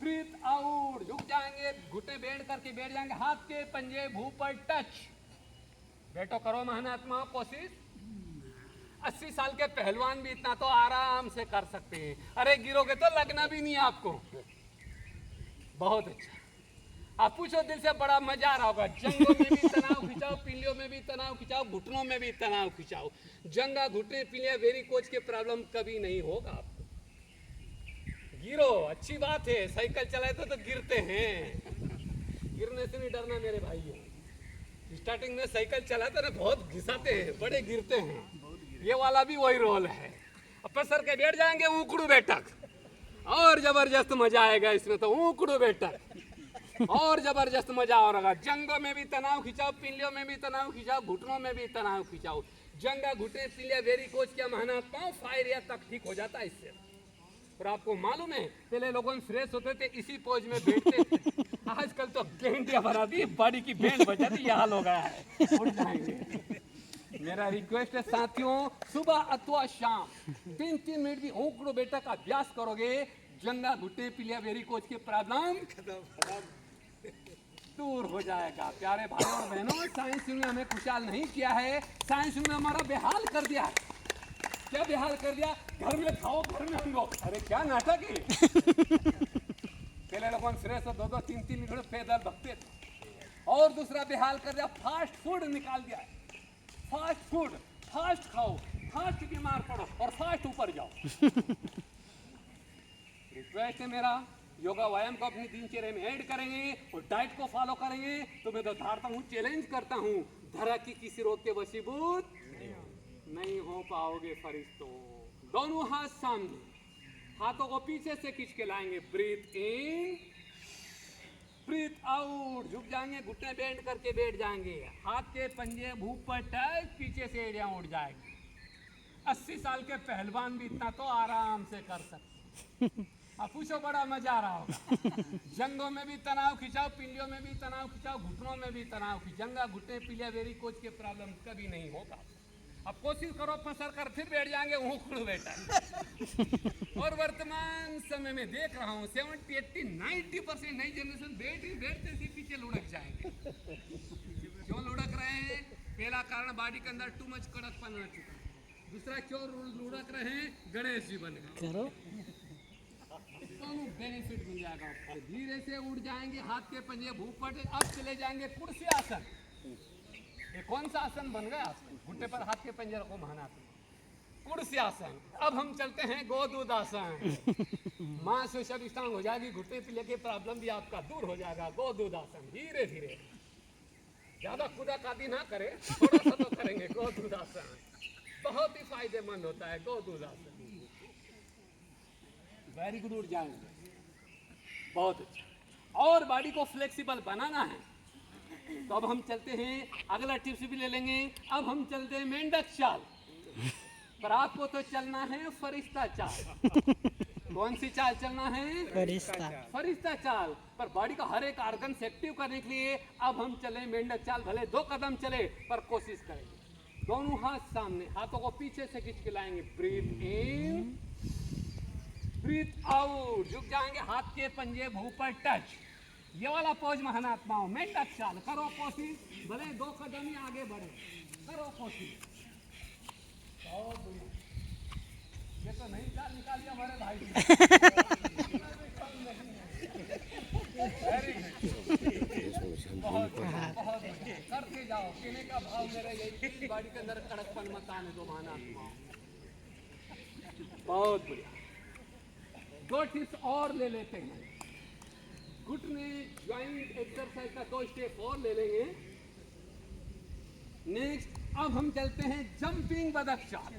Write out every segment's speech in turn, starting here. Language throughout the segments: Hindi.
ब्रीथ आउट, झुक जाएंगे, घुटने बेंड करके बैठ जाएंगे, हाथ के पंजे भू पर टच। बैठो, करो महानात्मा कोशिश। 80 साल के पहलवान भी इतना तो आराम से कर सकते हैं। अरे गिरोगे तो लगना भी नहीं आपको। बहुत अच्छा। आप पूछो दिल से, बड़ा मजा आ रहा होगा। जंगों में भी तनाव खिंचाओ, पीलियों में भी तनाव खिंचाओ, घुटनों में भी तनाव खिंचाओ। जंगा, घुटने, पीलिया, वेरिकोज के प्रॉब्लम कभी नहीं होगा आपको। गिरो, अच्छी बात है। साइकिल चलाए तो गिरते हैं, गिरने से नहीं डरना मेरे भाइयों। स्टार्टिंग में साइकिल चलाते ना बहुत घिसाते हैं, बड़े गिरते हैं। ये वाला भी वही रोल है। अब सर के बैठ जाएंगे ऊकड़ू बैठक, और जबरदस्त मजा आएगा इसमें तो। ऊकड़ू बैठक और जबरदस्त मजा आ रहा। जंगों में भी तनाव खिंचाओ, पिंडियों में भी तनाव खिंचाओ, घुटनों में भी तनाव खिंचाओ। जंगा, घुटने, पिलिया, वेरिकोज क्या महानात्मा फायरिया तक ठीक हो जाता है इससे। और आपको मालूम है, पहले लोगों फ्रेश होते थे इसी पोज में बैठते थे। आजकल तो गेंटिया भरा दी, बॉडी की बैंड बजा दी, ये हाल हो गया है। उठ जाएंगे। मेरा रिक्वेस्ट है साथियों, सुबह अथवा शाम 3-3 मिनट भी ऊकड़ो बैठक का अभ्यास करोगे, जंगा, घुटने, पिलिया, वेरिकोज के प्रॉब्लम दूर हो जाएगा। प्यारे भाई और बहनों, साइंस ने हमें खुशहाल नहीं किया है, साइंस ने हमारा बेहाल कर दिया है। क्या बेहाल कर दिया? घर में खाओ, घर में अंगो। अरे क्या नाटक है। पहले लोगों फ्रेश हो 2-2, 3-3 मिनट पैदल भगते थे। और दूसरा बेहाल कर दिया, फास्ट फूड निकाल दिया। फास्ट फूड, फास्ट खाओ, फास्ट बीमार पड़ो और फास्ट ऊपर जाओ। रिक्वेस्ट है मेरा, योगा व्यायाम को अपनी दिनचर्या में ऐड करेंगे और डाइट को फॉलो करेंगे तो मैं तो धारता हूँ, चैलेंज करता हूँ, धरा की किसी रोग के वशीभूत नहीं हो पाओगे फरिश्तों। दोनों हाथ सामने, हाथों को पीछे से खींच के लाएंगे। ब्रीथ इन, ब्रीथ आउट, झुक जाएंगे, घुटने बेंड करके बैठ जाएंगे, हाथ के पंजे भूख पर टच, पीछे से एड़ियां उड़ जाएगी। 80 साल के पहलवान भी इतना तो आराम से कर सकते। अब पूछो, बड़ा मजा आ रहा होगा। जंगों में भी तनाव खिंचाओ, पिंडियों में भी तनाव खिंचाओ, घुटनों में भी तनाव खिंचाओ। जंगा, घुटने, पीलिया, वेरिकोज के प्रॉब्लम कभी नहीं होगा। अब कोशिश करो, पसर कर फिर बैठ जाएंगे ऊकड़ू बैठा। और वर्तमान समय में देख रहा हूँ 70, 80, 90% नई जनरेशन बैठते ही पीछे लुढ़क जाएंगे। क्यों लुढ़क रहे हैं? पहला कारण, बॉडी के अंदर टू मच कड़कपन आ चुका है। दूसरा, क्यों लुढ़क रहे हैं? गणेश जी बन गए। दोनों बेनिफिट मिल जाएगा। धीरे से उड़ जाएंगे, हाथ के पंजे भूख पर। अब चले जाएंगे कुर्सी आसन। ये कौन सा आसन बन गया? घुटने पर हाथ के पंजे रखो, महानात्मा कुर्सी आसन। अब हम चलते हैं गोदूध आसन। मांसपेशियां स्ट्रांग हो जाएगी, घुटने पिले के प्रॉब्लम भी आपका दूर हो जाएगा। गोदूध आसन धीरे धीरे, ज्यादा खुदा कादी ना करे, थोड़ा सा तो करेंगे। गोदूध आसन बहुत ही फायदेमंद होता है। गोदूध आसन वेरी गुड, उठ जाएंगे, बहुत अच्छा। और बॉडी को फ्लेक्सिबल बनाना है तो अब हम चलते हैं, अगला टिप्स भी ले लेंगे। अब हम चलते हैं मेंढक चाल, पर आपको तो चलना है फरिश्ता चाल। कौन सी चाल चलना है? फरिश्ता। फरिश्ता चाल। पर बॉडी का हर एक ऑर्गन से एक्टिव करने के लिए अब हम चले मेंढक चाल। भले 2 कदम चले पर कोशिश करेंगे। दोनों हाथ सामने, हाथों को पीछे से खींच के लाएंगे। ब्रीथ इन, ब्रीथ आउट, झुक जाएंगे, हाथ के पंजे भू पर टच। ये वाला पोज महानात्माओं, मेंढक चाल। करो कोशिश, भले 2 कदम ही आगे बढ़े, करो कोशिश। बहुत बढ़िया। ये तो नहीं चाल निकाली हमारे भाई। वेरी गुड, बहुत बहुत करके जाओ। पीने का भाव मेरा यही, बॉडी के अंदर कड़कपन मत आने दो महानात्माओं। बहुत बढ़िया। 2 टिप्स और ले लेते हैं। घुटने ज्वाइंट एक्सरसाइज का 2 स्टेप और ले लेंगे। नेक्स्ट, अब हम चलते हैं जंपिंग बदक चाल,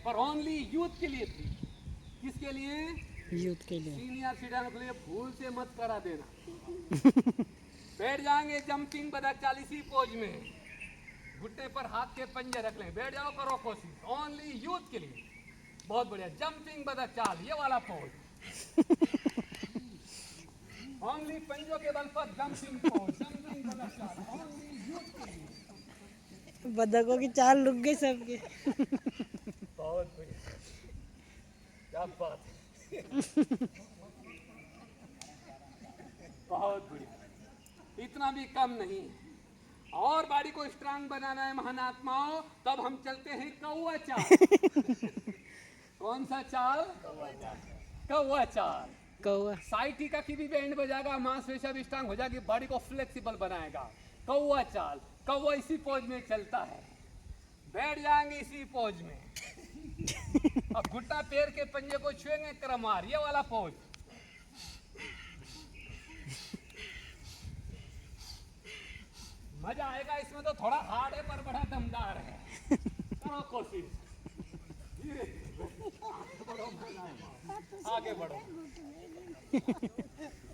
पर ओनली यूथ के लिए थी। किसके लिए? यूथ के लिए। सीनियर सिटीजन के लिए भूल से मत करा देना। बैठ जाएंगे जंपिंग बदक चाल इसी पोज में, घुटने पर हाथ के पंजे रख लें, बैठ जाओ, करो कोशिश। ओनली यूथ के लिए। बहुत बढ़िया, जंपिंग बदक चाल, ये वाला पोज। ओनली पंजों के बल पर जंपिंग पोज, जंपिंग बदक चाल, ओनली यूथ के लिए। बदकों की चाल रुक गई सबकी। बहुत बढ़िया, क्या बात है। बहुत बढ़िया, इतना भी कम नहीं है। और बॉडी को स्ट्रांग बनाना है महानात्माओं, तब हम चलते हैं कौवा चाल। कौन सा चाल? कौवा चाल। कौवा साइटिका की भी बैंड बजाएगा, मांसपेशियां भी स्ट्रांग हो जाएगी, बॉडी को फ्लेक्सिबल बनाएगा। कौवा चाल, कौवा इसी पोज में चलता है, बैठ जाएंगे इसी पोज में। अब घुटना पैर के पंजे को छुएंगे, क्रमार, ये वाला पोज। मजा आएगा इसमें, तो थोड़ा हार्ड है पर बड़ा दमदार है। करो कोशिश, धीरे बढ़ो, आगे बढ़ो।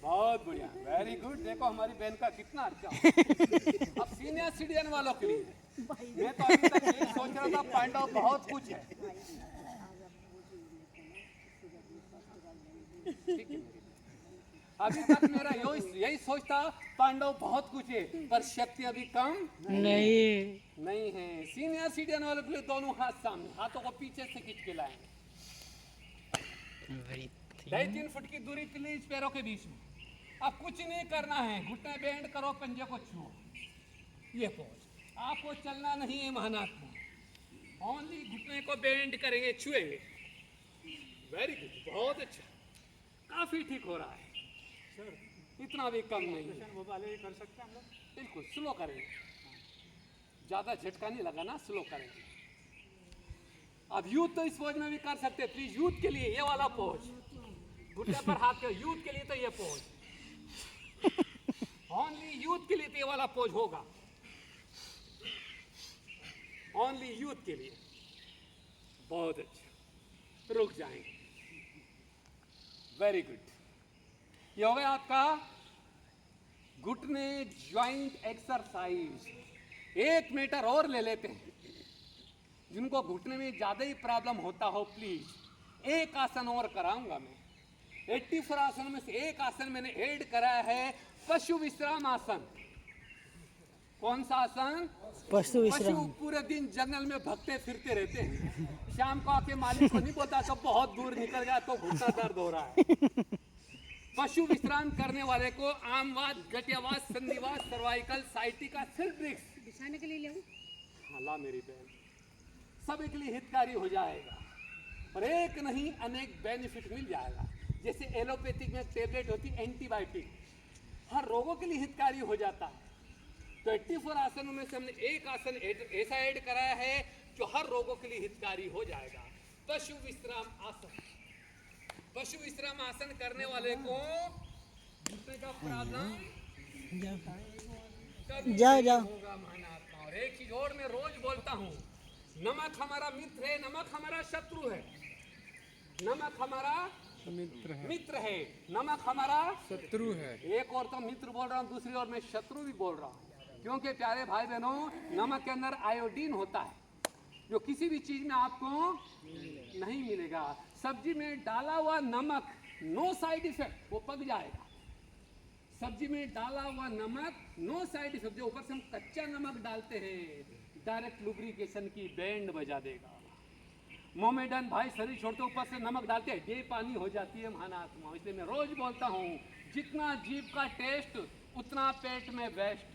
बहुत बढ़िया, वेरी गुड। देखो हमारी बहन का कितना अच्छा। अब सीनियर सिटीजन वालों के लिए मैं तो अभी तक यही सोच रहा था, पांडव बहुत कुछ है। ठीक है, अभी तक मेरा यही सोच था, पांडव बहुत कुछ है पर शक्ति अभी कम नहीं है। सीनियर सिटीजन वालों के लिए दोनों हाथ सामने, हाथों को पीछे से खींच के लाएंगे। 2.5-3 फुट की दूरी प्लीज पैरों के बीच में। अब कुछ नहीं करना है, घुटने बेंड करो, पंजे को छुओ, ये पोज। आपको चलना नहीं है महानात्मा, ओनली घुटने को बेंड करेंगे, छुएंगे। वेरी गुड, बहुत अच्छा, काफी ठीक हो रहा है सर, इतना भी कम नहीं है। वो वाले कर सकते हैं हम लोग, बिल्कुल स्लो करेंगे, ज्यादा झटका नहीं लगाना, स्लो करेंगे। अब यूथ तो इस पोज में भी कर सकते हैं, प्लीज यूथ के लिए ये वाला पोज, घुटने पर हाथ के, यूथ के लिए तो ये पोज, ओनली यूथ के लिए तो ये वाला पोज होगा, ओनली यूथ के लिए। बहुत अच्छा, रुक जाएंगे, वेरी गुड। ये हो गया आपका घुटने ज्वाइंट एक्सरसाइज। 1 मीटर और ले लेते हैं, जिनको घुटने में ज्यादा ही प्रॉब्लम होता हो, प्लीज एक आसन और कराऊंगा मैं। 84 आसन में से एक आसन मैंने ऐड कराया है, पशु विश्राम आसन। कौन सा आसन? पशु विश्राम। पूरे दिन जंगल में भगते फिरते रहते हैं, शाम को आके मालिक को नहीं बोलता तो बहुत दूर निकल गया तो घुटना दर्द हो रहा है। पशु विश्राम करने वाले को आमवाद, गठियावाद, संधिवाद, सर्वाइकल, साइटिका, सिल्ड्रिक्स बिछाने के लिए ले हाला मेरी बहन, सभी के लिए हितकारी हो जाएगा। और एक नहीं अनेक बेनिफिट मिल जाएगा। जैसे एलोपैथिक में टेबलेट होती एंटीबायोटिक, हर रोगों के लिए हितकारी हो जाता है। तो 84 आसनों में से हमने एक आसन ऐसा ऐड कराया है जो हर रोगों के लिए हितकारी हो जाएगा, पशु विश्राम आसन। पशु विश्राम आसन करने वाले को घुटने का प्रॉब्लम जाओ होगा महानात्मा। और एक चीज और मैं रोज बोलता हूँ, नमक हमारा मित्र है, नमक हमारा शत्रु है। नमक हमारा मित्र है, नमक हमारा शत्रु है। एक और तो मित्र बोल रहा हूँ, दूसरी ओर मैं शत्रु भी बोल रहा हूँ, क्योंकि प्यारे भाई बहनों, नमक के अंदर आयोडीन होता है जो किसी भी चीज में आपको नहीं मिलेगा। सब्जी में डाला हुआ नमक नो साइड इफेक्ट, वो पक जाएगा। सब्जी में डाला हुआ नमक नो साइड इफेक्ट, जो ऊपर से हम कच्चा नमक डालते हैं डायरेक्ट लुब्रिकेशन की बैंड बजा देगा। मोमेडन भाई शरीर छोड़ते ऊपर से नमक डालते हैं, ये पानी हो जाती है महानात्मा। इसलिए मैं रोज बोलता हूँ, जितना जीभ का टेस्ट उतना पेट में वेस्ट,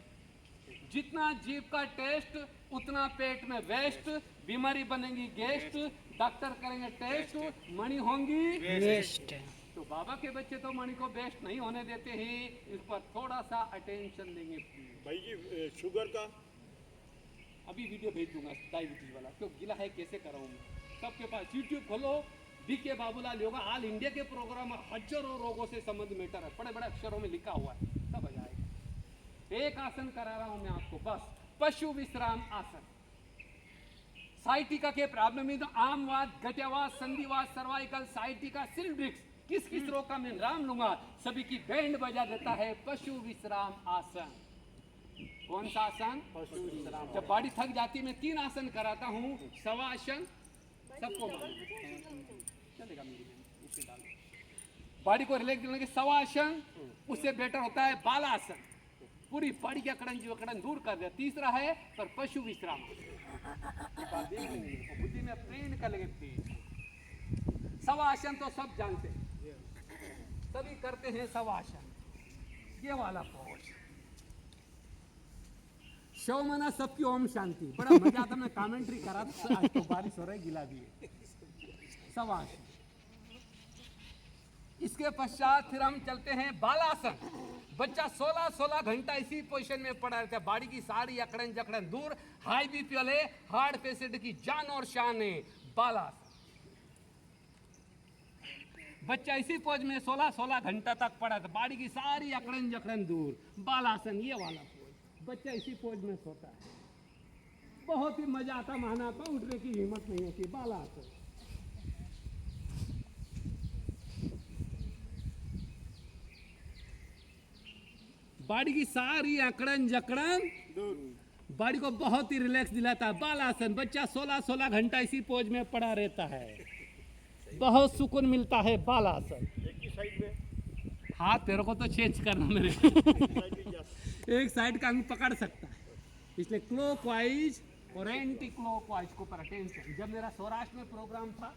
जितना जीभ का टेस्ट उतना पेट में वेस्ट। बीमारी बनेगी गेस्ट, डॉक्टर करेंगे टेस्ट, मणि होंगी वेस्ट। तो बाबा के बच्चे तो मणि को बेस्ट नहीं होने देते ही, इस पर थोड़ा सा अटेंशन देंगे भाई जी शुगर का अभी वीडियो भेज दूंगा, डायबिटीज वाला, क्यों गिला है कैसे कराऊं मैं। सबके पास यूट्यूब खोलो, BK Babulal yoga, all India के प्रोग्राम और हजारों रोगों से संबंध मैटर है, बड़े बड़े अक्षरों में लिखा हुआ है, सब आ जाएगा। एक आसन करा रहा हूं मैं आपको बस, पशु विश्राम आसन। साइटिका के प्रॉब्लम में तो आमवाद, गठियावाद, संधिवाद, सर्वाइकल, साइटिका, सिल्ड्रिक्स, किस किस रोग का मैं नाम लूंगा, सभी की बैंड बजा देता है पशु विश्राम आसन। कौन सा आसन? पशु विश्राम। जब बॉडी थक जाती है मैं 3 आसन कराता हूँ। शवासन सबको चलेगा मेरी बहन, उसे डालो। बॉडी को रिलैक्स करने के शवासन, उससे बेटर होता है बालासन, पूरी बॉडी की अकड़न दूर कर दे। तीसरा है पर पशु विश्राम, बुद्धि में प्रेम कर लेंगे। शवासन तो सब जानते हैं, सभी करते हैं शवासन। ये वाला पोज। शो मना सबकी ओम शांति। बड़ा मजा आता, मैं कमेंट्री करा था, आज तो बारिश हो रही, गिला दिए सवाश। इसके पश्चात फिर हम चलते हैं बालासन। बच्चा 16 घंटा इसी पोजीशन में पड़ा रहता है। बॉडी की सारी अकड़न जकड़न दूर, हाई बीपी वाले हार्ट पेशेंट की जान और शान है बालासन। बच्चा इसी पोज में 16 घंटा तक पड़ा था, बॉडी की सारी अकड़न जकड़न दूर, बालासन ये वाला पोज। बच्चा इसी पोज में सोता है, बहुत ही मजा आता, महानात्मा उठने की हिम्मत नहीं होती, बालासन। बॉडी की सारी अकड़न जकड़न बॉडी को बहुत ही रिलैक्स दिलाता है, बालासन। बच्चा 16 घंटा इसी पोज में पड़ा रहता है, बहुत सुकून मिलता है, बालासन। एक ही साइड में हाथ पैरों को तो चेंज करना मेरे एक साइड का अंग पकड़ सकता है, इसलिए क्लॉकवाइज और एंटी क्लॉकवाइज को पर अटेंशन। जब मेरा सौराष्ट्र में प्रोग्राम था,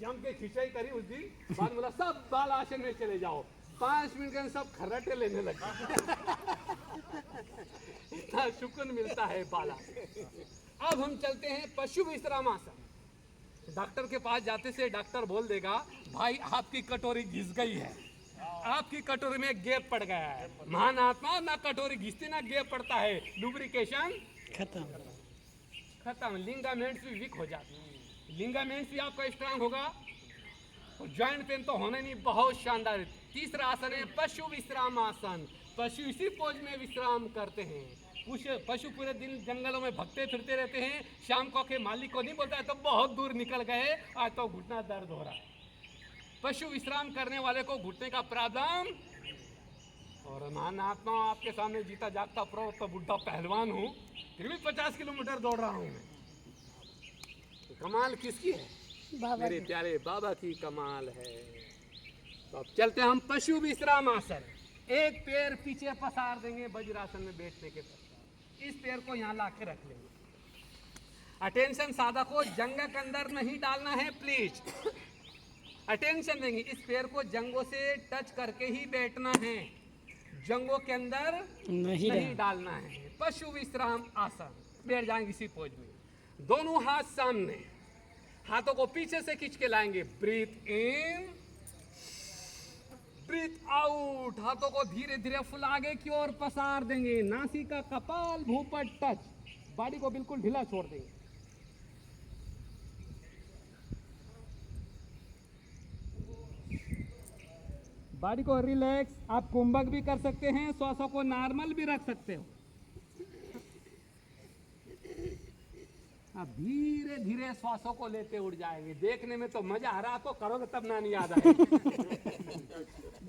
जम के खिंचाई करी उस दिन, बाद बोला सब बालासन में चले जाओ। 5 मिनट के अंदर सब खर्राटे लेने लगे इतना सुकून मिलता है बालासन। अब हम चलते हैं पशु विश्रामासन। डॉक्टर के पास जाते से डॉक्टर बोल देगा, भाई आपकी कटोरी घिस गई है, आपकी कटोरी में गैप पड़ गया है। महानात्मा ना कटोरी घिसती ना गैप पड़ता है, लुब्रिकेशन खत्म, लिंगामेंट्स भी वीक हो जाते हैं। लिंगामेंट्स भी आपका स्ट्रांग होगा और जॉइंट पेन तो होने नहीं, बहुत शानदार है। तीसरा आसन है पशु विश्राम आसन। पशु इसी पोज में विश्राम करते हैं। पशु पूरे दिन जंगलों में भगते फिरते रहते हैं, शाम को के मालिक को नहीं बोलता है तो बहुत दूर निकल गए, आज तो घुटना दर्द हो रहा है। पशु विश्राम करने वाले को घुटने का प्रॉब्लम, और महानात्मा आपके सामने जीता जागता प्रो तो बुढ़ा पहलवान हूँ, फिर भी 50 किलोमीटर दौड़ रहा हूँ मैं। तो कमाल किसकी है? मेरे प्यारे बाबा की कमाल है। तो अब चलते हैं हम पशु विश्राम आसन। एक पैर पीछे पसार देंगे वज्रासन में बैठने के पश्चात, इस पैर को यहाँ ला के रख लेंगे। अटेंशन साधक को जंग के अंदर नहीं डालना है, प्लीज अटेंशन देंगे। इस पैर को जंगों से टच करके ही बैठना है, जंगों के अंदर नहीं डालना है। पशु विश्राम आसन, बैठ जाएंगे इसी पोज में। दोनों हाथ सामने, हाथों को पीछे से खींच के लाएंगे। ब्रीथ इन, ब्रीथ आउट। हाथों को धीरे धीरे फुल आगे की ओर पसार देंगे। नासिका कपाल भूपट टच, बॉडी को बिल्कुल ढीला छोड़ देंगे। बॉडी को रिलैक्स, आप कुंभक भी कर सकते हैं, श्वासों को नॉर्मल भी रख सकते हो। अब धीरे धीरे श्वासों को लेते उड़ जाएंगे। देखने में तो मजा आ रहा, तो करोगे तब ना नहीं याद आएगा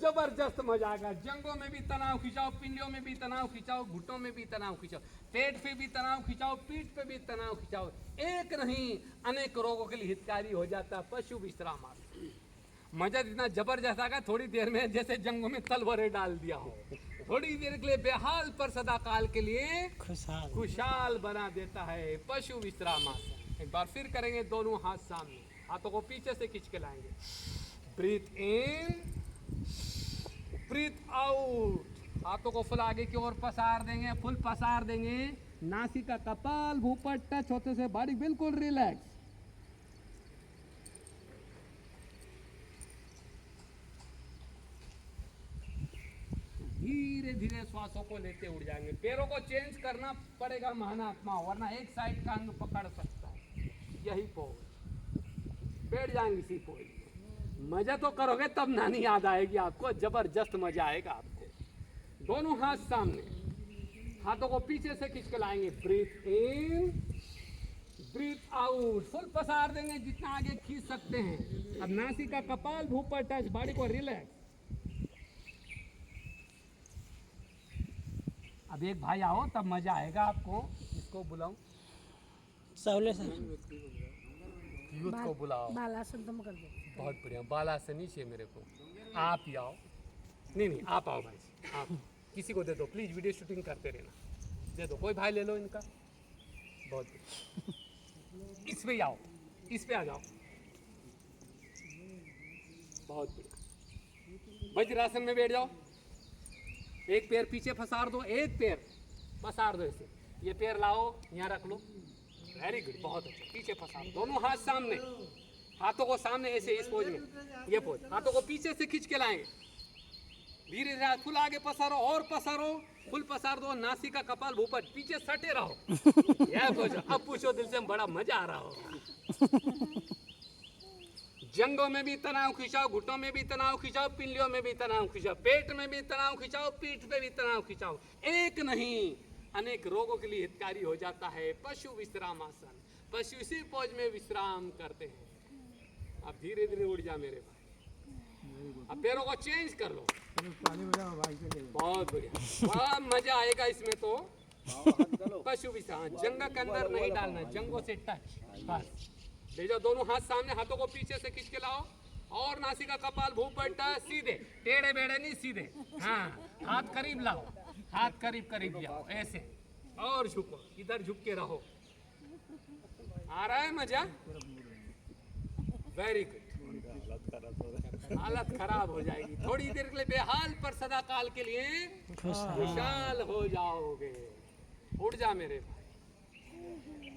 जबरदस्त मजा आएगा। जंगों में भी तनाव खिंचाओ, पिंडियों में भी तनाव खिंचाओ, घुटनों में भी तनाव खिंचाओ, पेट पे भी तनाव खिंचाओ, पीठ पे भी तनाव खिंचाओ। एक नहीं, अनेक रोगों के लिए हितकारी हो जाता है पशु विश्राम आसन। मजा इतना जबरदस्त आएगा, थोड़ी देर में जैसे जंगों में तलवारें डाल दिया हो। थोड़ी देर के लिए बेहाल पर सदा काल के लिए खुशहाल बना देता है पशु विश्राम आसन। एक बार फिर करेंगे, दोनों हाथ सामने, हाथों को पीछे से खींच के लाएंगे। ब्रीथ इन, ब्रीथ आउट। हाथों को फुल आगे की ओर पसार देंगे, फुल पसार देंगे। नासिका कपाल भूपट टच होते से बॉडी बिल्कुल रिलैक्स। धीरे धीरे श्वासों को लेते उड़ जाएंगे। पैरों को चेंज करना पड़ेगा महानात्मा, वरना एक साइड का अंग पकड़ सकता है। यही पोज, बैठ जाएंगे इसी पोज में। मजा तो करोगे तब नानी याद आएगी आपको, जबरदस्त मजा आएगा आपको। दोनों हाथ सामने, हाथों को पीछे से खींच के लाएंगे। ब्रीथ इन, ब्रीथ आउट। फुल पसार देंगे जितना आगे खींच सकते हैं। अब नासिका कपाल भूपर टच, बॉडी को रिलैक्स। अब एक भाई आओ तब मजा आएगा आपको। इसको बुलाऊं, सावले सर, यूथ को बुलाओ। बालासन तुम कर दो। बहुत बढ़िया, बालासन ही चाहिए मेरे को। आप ही आओ। नहीं आप आओ भाई, आप किसी को दे दो प्लीज, वीडियो शूटिंग करते रहना। दे दो, कोई भाई ले लो इनका। बहुत बढ़िया, इस पे आओ, इस पे आ जाओ। बहुत बढ़िया, वज्रासन में बैठ जाओ। एक पैर पीछे पसार दो, एक पैर पसार दो ऐसे, ये पैर लाओ यहाँ रख लो, वेरी गुड, बहुत अच्छा, पीछे पसार, दोनों हाथ सामने, हाथों को सामने ऐसे इस पोज में, ये पोज, हाथों को पीछे से खींच के लाएंगे, धीरे धीरे फुल आगे पसारो और पसारो, फुल पसार दो, नासिका कपाल भूपट, पीछे सटे रहो, यह पोज। अब पूछो दिल से बड़ा मजा आ रहा होगा। जंगों में भी तनाव खिंचाओ, घुटनों में भी तनाव खिंचाओ, पिंडलियों में भी तनाव खिंचाओ, पेट में भी तनाव खिंचाओ, पीठ पे भी तनाव खिंचाओ, एक नहीं अनेक रोगों के लिए हितकारी हो जाता है पशु विश्राम आसन। पशु इसी पोज में विश्राम करते हैं। अब धीरे धीरे उड़ जा मेरे भाई, अब पैरों को चेंज कर लो, बहुत बढ़िया, बड़ा मजा आएगा इसमें तो। पशु विश्राम, जंग के अंदर नहीं डालना, जंगों से टच, बस ले जाओ, दोनों हाथ सामने, हाथों को पीछे से खींच के लाओ और नासिका कपाल भूपट सीधे, टेढ़े बेड़े नहीं सीधे, हाँ हाथ करीब लाओ, हाथ करीब करीब लाओ ऐसे, और झुको, इधर झुक के रहो, आ रहा है मजा, वेरी गुड। हालत खराब हो जाएगी, थोड़ी देर के लिए बेहाल पर सदा काल के लिए खुशहाल हो जाओगे। उड़ जा मेरे भाई।